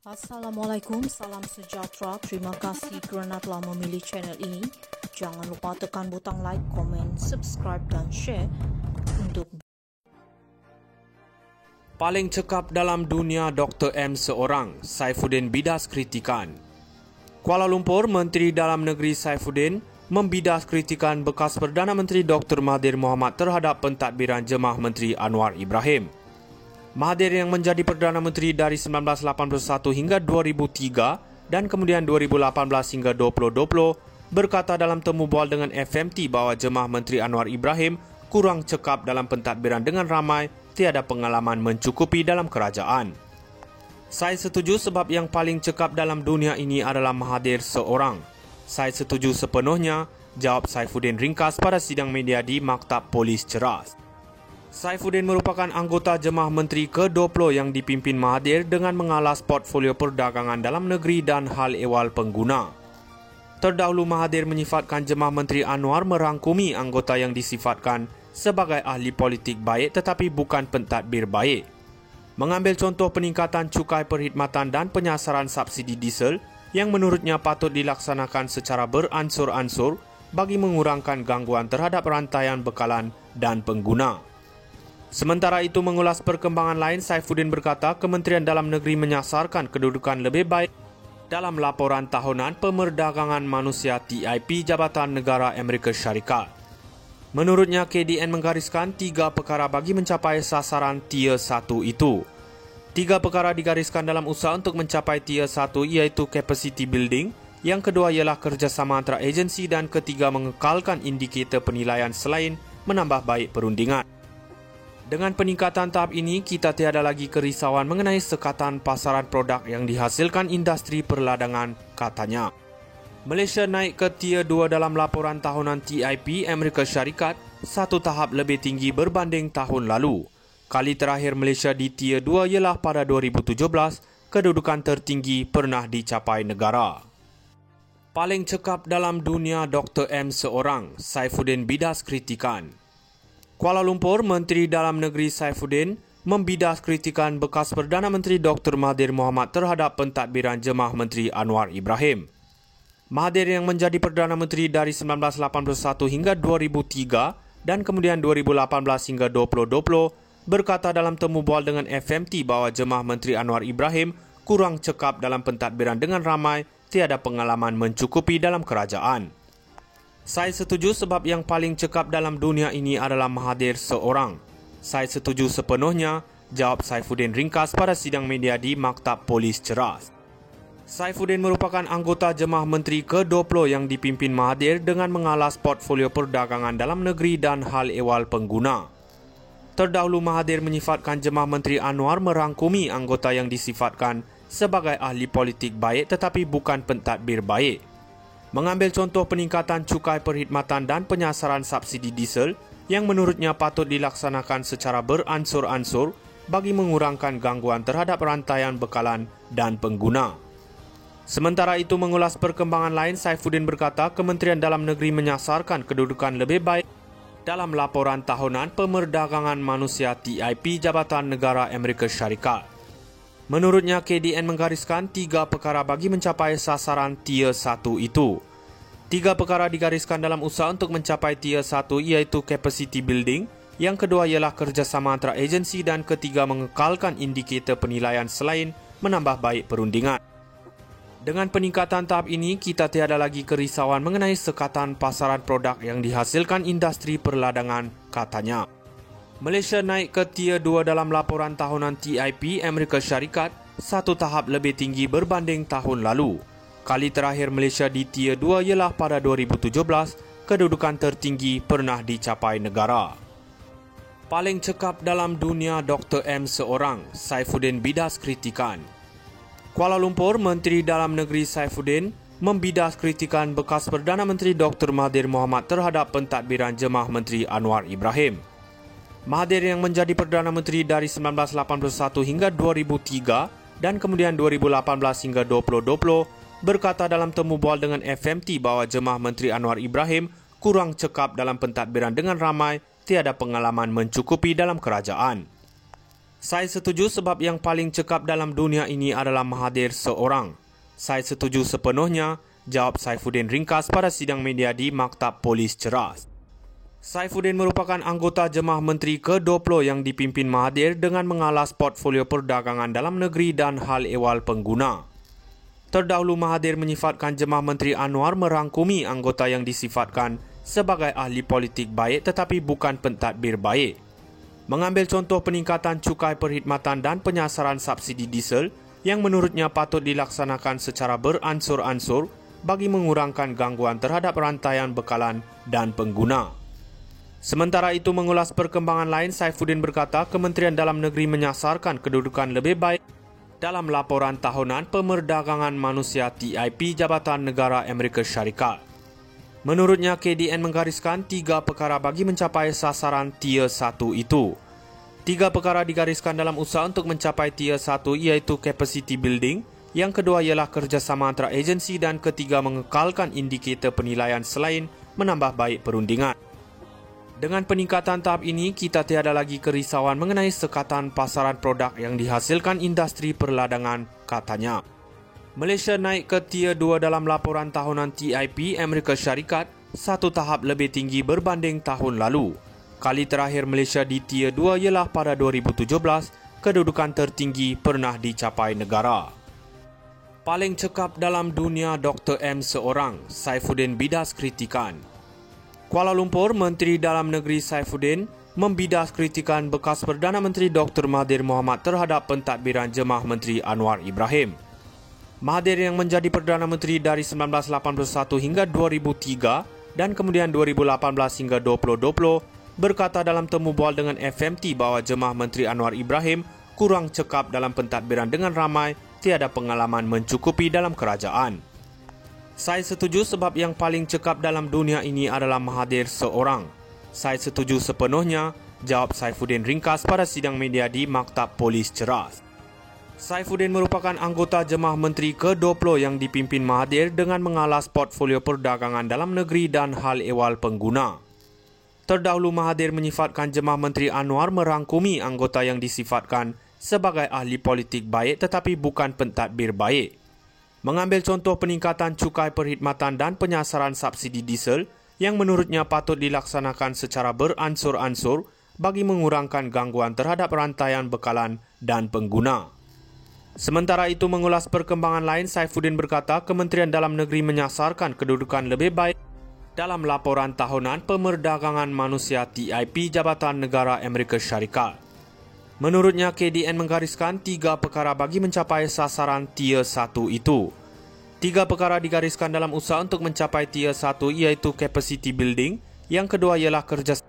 Assalamualaikum, salam sejahtera. Terima kasih kerana telah memilih channel ini. Jangan lupa tekan butang like, komen, subscribe dan share untuk Paling cekap dalam dunia Dr. M seorang, Saifuddin bidas kritikan. Kuala Lumpur, Menteri Dalam Negeri Saifuddin membidas kritikan bekas Perdana Menteri Dr. Mahathir Mohamad terhadap pentadbiran Jemaah Menteri Anwar Ibrahim. Mahathir yang menjadi Perdana Menteri dari 1981 hingga 2003 dan kemudian 2018 hingga 2020 berkata dalam temu bual dengan FMT bahawa Jemaah Menteri Anwar Ibrahim kurang cekap dalam pentadbiran dengan ramai, tiada pengalaman mencukupi dalam kerajaan. Saya setuju sebab yang paling cekap dalam dunia ini adalah Mahathir seorang. Saya setuju sepenuhnya, jawab Saifuddin ringkas pada sidang media di Maktab Polis Ceras. Saifuddin merupakan anggota Jemaah Menteri ke-20 yang dipimpin Mahathir dengan mengalas portfolio perdagangan dalam negeri dan hal ehwal pengguna. Terdahulu Mahathir menyifatkan Jemaah Menteri Anwar merangkumi anggota yang disifatkan sebagai ahli politik baik tetapi bukan pentadbir baik. Mengambil contoh peningkatan cukai perkhidmatan dan penyasaran subsidi diesel yang menurutnya patut dilaksanakan secara beransur-ansur bagi mengurangkan gangguan terhadap rantaian bekalan dan pengguna. Sementara itu mengulas perkembangan lain, Saifuddin berkata Kementerian Dalam Negeri menyasarkan kedudukan lebih baik dalam laporan tahunan Pemerdagangan Manusia TIP Jabatan Negara Amerika Syarikat. Menurutnya, KDN menggariskan 3 perkara bagi mencapai sasaran Tier 1 itu. 3 perkara digariskan dalam usaha untuk mencapai Tier 1 iaitu capacity building, yang kedua ialah kerjasama antara agensi dan ketiga mengekalkan indikator penilaian selain menambah baik perundingan. Dengan peningkatan tahap ini, kita tiada lagi kerisauan mengenai sekatan pasaran produk yang dihasilkan industri perladangan, katanya. Malaysia naik ke Tier 2 dalam laporan tahunan TIP Amerika Syarikat, 1 tahap lebih tinggi berbanding tahun lalu. Kali terakhir Malaysia di Tier 2 ialah pada 2017, kedudukan tertinggi pernah dicapai negara. Paling cekap dalam dunia Dr. M seorang, Saifuddin bidas kritikan. Kuala Lumpur, Menteri Dalam Negeri Saifuddin membidas kritikan bekas Perdana Menteri Dr. Mahathir Mohamad terhadap pentadbiran Jemaah Menteri Anwar Ibrahim. Mahathir yang menjadi Perdana Menteri dari 1981 hingga 2003 dan kemudian 2018 hingga 2020 berkata dalam temu bual dengan FMT bahawa Jemaah Menteri Anwar Ibrahim kurang cekap dalam pentadbiran dengan ramai, tiada pengalaman mencukupi dalam kerajaan. Saya setuju sebab yang paling cekap dalam dunia ini adalah Mahathir seorang. Saya setuju sepenuhnya, jawab Saifuddin ringkas pada sidang media di Maktab Polis Ceras. Saifuddin merupakan anggota Jemaah Menteri ke-20 yang dipimpin Mahathir dengan mengalas portfolio perdagangan dalam negeri dan hal ehwal pengguna. Terdahulu Mahathir menyifatkan Jemaah Menteri Anwar merangkumi anggota yang disifatkan sebagai ahli politik baik tetapi bukan pentadbir baik. Mengambil contoh peningkatan cukai perkhidmatan dan penyasaran subsidi diesel yang menurutnya patut dilaksanakan secara beransur-ansur bagi mengurangkan gangguan terhadap rantaian bekalan dan pengguna. Sementara itu mengulas perkembangan lain, Saifuddin berkata Kementerian Dalam Negeri menyasarkan kedudukan lebih baik dalam laporan tahunan Pemerdagangan Manusia TIP Jabatan Negara Amerika Syarikat. Menurutnya, KDN menggariskan 3 perkara bagi mencapai sasaran Tier 1 itu. 3 perkara digariskan dalam usaha untuk mencapai Tier 1 iaitu capacity building, yang kedua ialah kerjasama antara agensi dan ketiga mengekalkan indikator penilaian selain menambah baik perundingan. Dengan peningkatan tahap ini, kita tiada lagi kerisauan mengenai sekatan pasaran produk yang dihasilkan industri perladangan, katanya. Malaysia naik ke Tier 2 dalam laporan tahunan TIP Amerika Syarikat, 1 tahap lebih tinggi berbanding tahun lalu. Kali terakhir Malaysia di Tier 2 ialah pada 2017, kedudukan tertinggi pernah dicapai negara. Paling cekap dalam dunia Dr. M seorang, Saifuddin bidas kritikan. Kuala Lumpur, Menteri Dalam Negeri Saifuddin membidas kritikan bekas Perdana Menteri Dr. Mahathir Mohamad terhadap pentadbiran Jemaah Menteri Anwar Ibrahim. Mahathir yang menjadi Perdana Menteri dari 1981 hingga 2003 dan kemudian 2018 hingga 2020 berkata dalam temu bual dengan FMT bahawa Jemaah Menteri Anwar Ibrahim kurang cekap dalam pentadbiran dengan ramai, tiada pengalaman mencukupi dalam kerajaan. Saya setuju sebab yang paling cekap dalam dunia ini adalah Mahathir seorang. Saya setuju sepenuhnya, jawab Saifuddin ringkas pada sidang media di Maktab Polis Ceras. Saifuddin merupakan anggota Jemaah Menteri ke-20 yang dipimpin Mahathir dengan mengalas portfolio perdagangan dalam negeri dan hal ehwal pengguna. Terdahulu Mahathir menyifatkan Jemaah Menteri Anwar merangkumi anggota yang disifatkan sebagai ahli politik baik tetapi bukan pentadbir baik. Mengambil contoh peningkatan cukai perkhidmatan dan penyasaran subsidi diesel yang menurutnya patut dilaksanakan secara beransur-ansur bagi mengurangkan gangguan terhadap rantaian bekalan dan pengguna. Sementara itu mengulas perkembangan lain, Saifuddin berkata Kementerian Dalam Negeri menyasarkan kedudukan lebih baik dalam laporan tahunan Pemerdagangan Manusia TIP Jabatan Negara Amerika Syarikat. Menurutnya, KDN menggariskan 3 perkara bagi mencapai sasaran Tier 1 itu. 3 perkara digariskan dalam usaha untuk mencapai Tier 1 iaitu capacity building, yang kedua ialah kerjasama antara agensi dan ketiga mengekalkan indikator penilaian selain menambah baik perundingan. Dengan peningkatan tahap ini, kita tiada lagi kerisauan mengenai sekatan pasaran produk yang dihasilkan industri perladangan, katanya. Malaysia naik ke Tier 2 dalam laporan tahunan TIP Amerika Syarikat 1 tahap lebih tinggi berbanding tahun lalu. Kali terakhir Malaysia di Tier 2 ialah pada 2017, kedudukan tertinggi pernah dicapai negara. Paling cekap dalam dunia Dr. M seorang, Saifuddin bidas kritikan. Kuala Lumpur, Menteri Dalam Negeri Saifuddin membidas kritikan bekas Perdana Menteri Dr. Mahathir Mohamad terhadap pentadbiran Jemaah Menteri Anwar Ibrahim. Mahathir yang menjadi Perdana Menteri dari 1981 hingga 2003 dan kemudian 2018 hingga 2020 berkata dalam temu bual dengan FMT bahawa Jemaah Menteri Anwar Ibrahim kurang cekap dalam pentadbiran dengan ramai, tiada pengalaman mencukupi dalam kerajaan. Saya setuju sebab yang paling cekap dalam dunia ini adalah Mahathir seorang. Saya setuju sepenuhnya, jawab Saifuddin ringkas pada sidang media di Maktab Polis Ceras. Saifuddin merupakan anggota Jemaah Menteri ke-20 yang dipimpin Mahathir dengan mengalas portfolio perdagangan dalam negeri dan hal ehwal pengguna. Terdahulu Mahathir menyifatkan Jemaah Menteri Anwar merangkumi anggota yang disifatkan sebagai ahli politik baik tetapi bukan pentadbir baik. Mengambil contoh peningkatan cukai perkhidmatan dan penyasaran subsidi diesel yang menurutnya patut dilaksanakan secara beransur-ansur bagi mengurangkan gangguan terhadap rantaian bekalan dan pengguna. Sementara itu mengulas perkembangan lain, Saifuddin berkata Kementerian Dalam Negeri menyasarkan kedudukan lebih baik dalam laporan tahunan Pemerdagangan Manusia TIP Jabatan Negara Amerika Syarikat. Menurutnya, KDN menggariskan 3 perkara bagi mencapai sasaran Tier 1 itu. 3 perkara digariskan dalam usaha untuk mencapai Tier 1 iaitu capacity building, yang kedua ialah kerjasama